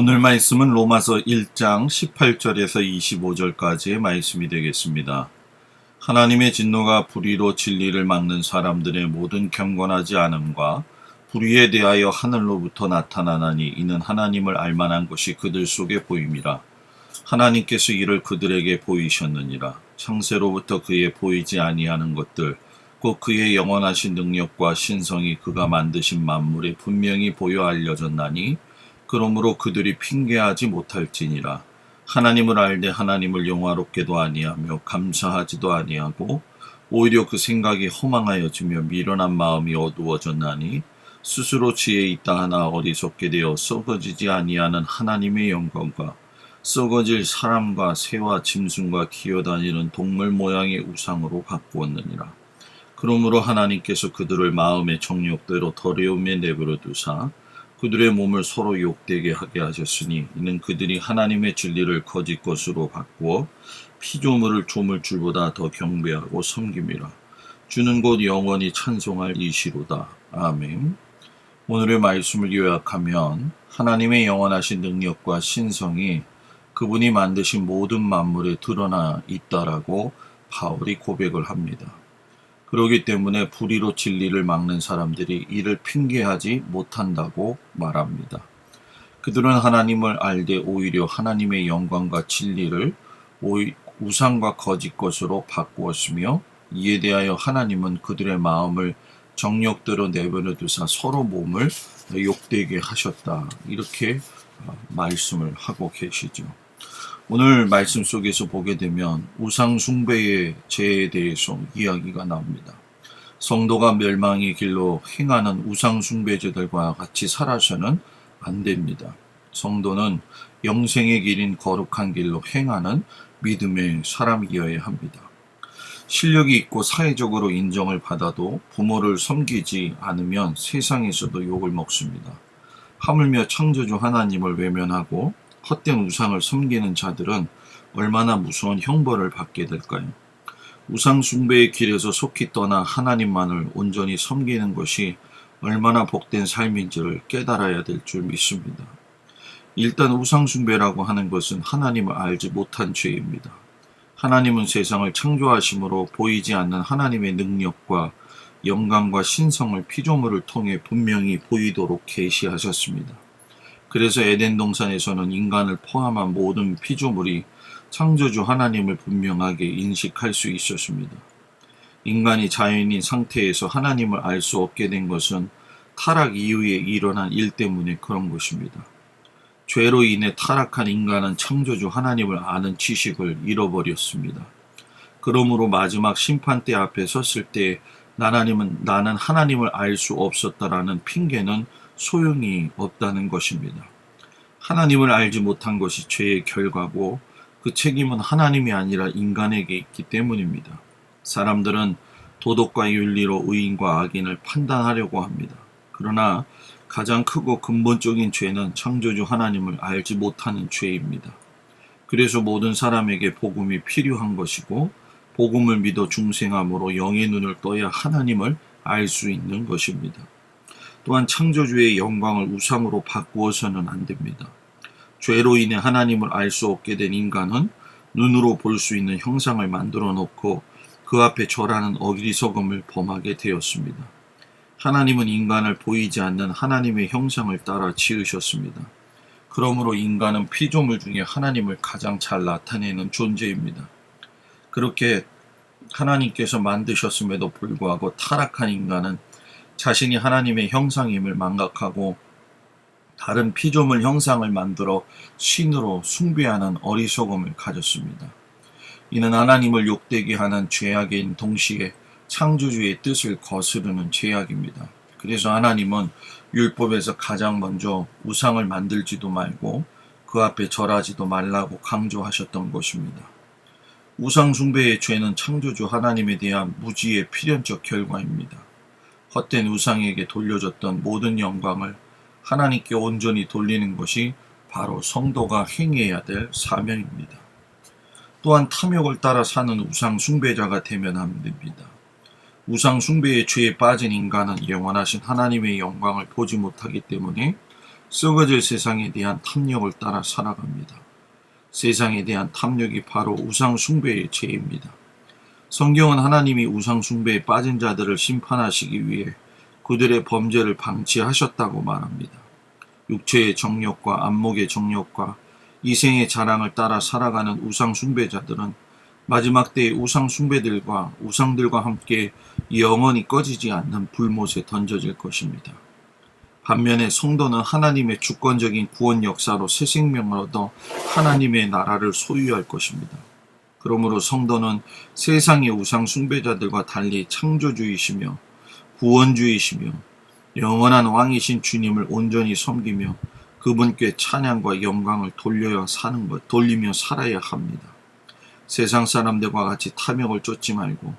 오늘 말씀은 로마서 1장 18절에서 25절까지의 말씀이 되겠습니다. 하나님의 진노가 불의로 진리를 막는 사람들의 모든 경건하지 않음과 불의에 대하여 하늘로부터 나타나나니 이는 하나님을 알만한 것이 그들 속에 보임이라. 하나님께서 이를 그들에게 보이셨느니라. 창세로부터 그의 보이지 아니하는 것들 곧 그의 영원하신 능력과 신성이 그가 만드신 만물에 분명히 보여 알려졌나니 그러므로 그들이 핑계하지 못할지니라. 하나님을 알되 하나님을 영화롭게도 아니하며 감사하지도 아니하고 오히려 그 생각이 허망하여지며 미련한 마음이 어두워졌나니 스스로 지혜 있다 하나 어리석게 되어 썩어지지 아니하는 하나님의 영광과 썩어질 사람과 새와 짐승과 기어다니는 동물 모양의 우상으로 바꾸었느니라. 그러므로 하나님께서 그들을 마음의 정욕대로 더러움에 내버려 두사 그들의 몸을 서로 욕되게 하게 하셨으니 이는 그들이 하나님의 진리를 거짓 것으로 바꾸어 피조물을 조물주보다 더 경배하고 섬김이라. 주는 곧 영원히 찬송할 이시로다. 아멘. 오늘의 말씀을 요약하면 하나님의 영원하신 능력과 신성이 그분이 만드신 모든 만물에 드러나 있다라고 바울이 고백을 합니다. 그러기 때문에 불의로 진리를 막는 사람들이 이를 핑계하지 못한다고 말합니다. 그들은 하나님을 알되 오히려 하나님의 영광과 진리를 우상과 거짓 것으로 바꾸었으며 이에 대하여 하나님은 그들의 마음을 정욕대로 내버려 두사 서로 몸을 욕되게 하셨다. 이렇게 말씀을 하고 계시죠. 오늘 말씀 속에서 보게 되면 우상 숭배의 죄에 대해서 이야기가 나옵니다. 성도가 멸망의 길로 행하는 우상 숭배자들과 같이 살아서는 안 됩니다. 성도는 영생의 길인 거룩한 길로 행하는 믿음의 사람이어야 합니다. 실력이 있고 사회적으로 인정을 받아도 부모를 섬기지 않으면 세상에서도 욕을 먹습니다. 하물며 창조주 하나님을 외면하고 헛된 우상을 섬기는 자들은 얼마나 무서운 형벌을 받게 될까요? 우상 숭배의 길에서 속히 떠나 하나님만을 온전히 섬기는 것이 얼마나 복된 삶인지를 깨달아야 될 줄 믿습니다. 일단 우상 숭배라고 하는 것은 하나님을 알지 못한 죄입니다. 하나님은 세상을 창조하심으로 보이지 않는 하나님의 능력과 영광과 신성을 피조물을 통해 분명히 보이도록 계시하셨습니다. 그래서 에덴 동산에서는 인간을 포함한 모든 피조물이 창조주 하나님을 분명하게 인식할 수 있었습니다. 인간이 자연인 상태에서 하나님을 알 수 없게 된 것은 타락 이후에 일어난 일 때문에 그런 것입니다. 죄로 인해 타락한 인간은 창조주 하나님을 아는 지식을 잃어버렸습니다. 그러므로 마지막 심판대 앞에 섰을 때 나는 하나님을 알 수 없었다라는 핑계는 소용이 없다는 것입니다. 하나님을 알지 못한 것이 죄의 결과고 그 책임은 하나님이 아니라 인간에게 있기 때문입니다. 사람들은 도덕과 윤리로 의인과 악인을 판단하려고 합니다. 그러나 가장 크고 근본적인 죄는 창조주 하나님을 알지 못하는 죄입니다. 그래서 모든 사람에게 복음이 필요한 것이고 복음을 믿어 중생함으로 영의 눈을 떠야 하나님을 알 수 있는 것입니다. 또한 창조주의 영광을 우상으로 바꾸어서는 안 됩니다. 죄로 인해 하나님을 알 수 없게 된 인간은 눈으로 볼 수 있는 형상을 만들어 놓고 그 앞에 절하는 어리석음을 범하게 되었습니다. 하나님은 인간을 보이지 않는 하나님의 형상을 따라 지으셨습니다. 그러므로 인간은 피조물 중에 하나님을 가장 잘 나타내는 존재입니다. 그렇게 하나님께서 만드셨음에도 불구하고 타락한 인간은 자신이 하나님의 형상임을 망각하고 다른 피조물 형상을 만들어 신으로 숭배하는 어리석음을 가졌습니다. 이는 하나님을 욕되게 하는 죄악인 동시에 창조주의 뜻을 거스르는 죄악입니다. 그래서 하나님은 율법에서 가장 먼저 우상을 만들지도 말고 그 앞에 절하지도 말라고 강조하셨던 것입니다. 우상 숭배의 죄는 창조주 하나님에 대한 무지의 필연적 결과입니다. 헛된 우상에게 돌려줬던 모든 영광을 하나님께 온전히 돌리는 것이 바로 성도가 행해야 될 사명입니다. 또한 탐욕을 따라 사는 우상 숭배자가 되면 안 됩니다. 우상 숭배의 죄에 빠진 인간은 영원하신 하나님의 영광을 보지 못하기 때문에 썩어질 세상에 대한 탐욕을 따라 살아갑니다. 세상에 대한 탐욕이 바로 우상 숭배의 죄입니다. 성경은 하나님이 우상 숭배에 빠진 자들을 심판하시기 위해 그들의 범죄를 방치하셨다고 말합니다. 육체의 정욕과 안목의 정욕과 이생의 자랑을 따라 살아가는 우상 숭배자들은 마지막 때의 우상 숭배들과 우상들과 함께 영원히 꺼지지 않는 불못에 던져질 것입니다. 반면에 성도는 하나님의 주권적인 구원 역사로 새 생명을 얻어 하나님의 나라를 소유할 것입니다. 그러므로 성도는 세상의 우상 숭배자들과 달리 창조주이시며 구원주이시며 영원한 왕이신 주님을 온전히 섬기며 그분께 찬양과 영광을 돌리며 살아야 합니다. 세상 사람들과 같이 탐욕을 쫓지 말고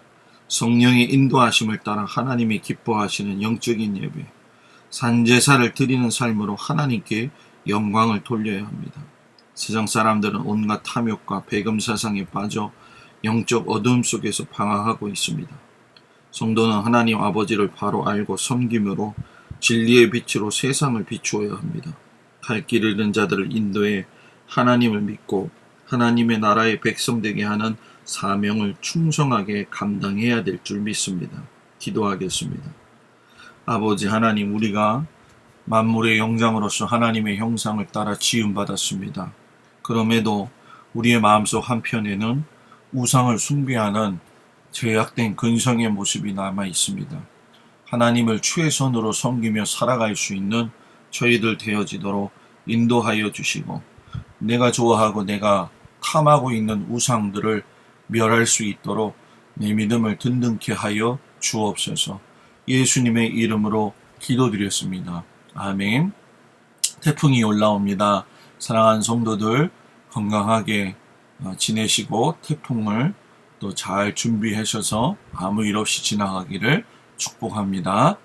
성령의 인도하심을 따라 하나님이 기뻐하시는 영적인 예배, 산제사를 드리는 삶으로 하나님께 영광을 돌려야 합니다. 세상 사람들은 온갖 탐욕과 배금사상에 빠져 영적 어두움 속에서 방황하고 있습니다. 성도는 하나님 아버지를 바로 알고 섬김으로 진리의 빛으로 세상을 비추어야 합니다. 갈 길을 잃은 자들을 인도해 하나님을 믿고 하나님의 나라의 백성 되게 하는 사명을 충성하게 감당해야 될 줄 믿습니다. 기도하겠습니다. 아버지 하나님, 우리가 만물의 영장으로서 하나님의 형상을 따라 지음받았습니다. 그럼에도 우리의 마음속 한편에는 우상을 숭배하는 죄악된 근성의 모습이 남아 있습니다. 하나님을 최선으로 섬기며 살아갈 수 있는 저희들 되어지도록 인도하여 주시고, 내가 좋아하고 내가 탐하고 있는 우상들을 멸할 수 있도록 내 믿음을 든든케 하여 주옵소서. 예수님의 이름으로 기도드렸습니다. 아멘. 태풍이 올라옵니다. 사랑하는 성도들 건강하게 지내시고 태풍을 또 잘 준비하셔서 아무 일 없이 지나가기를 축복합니다.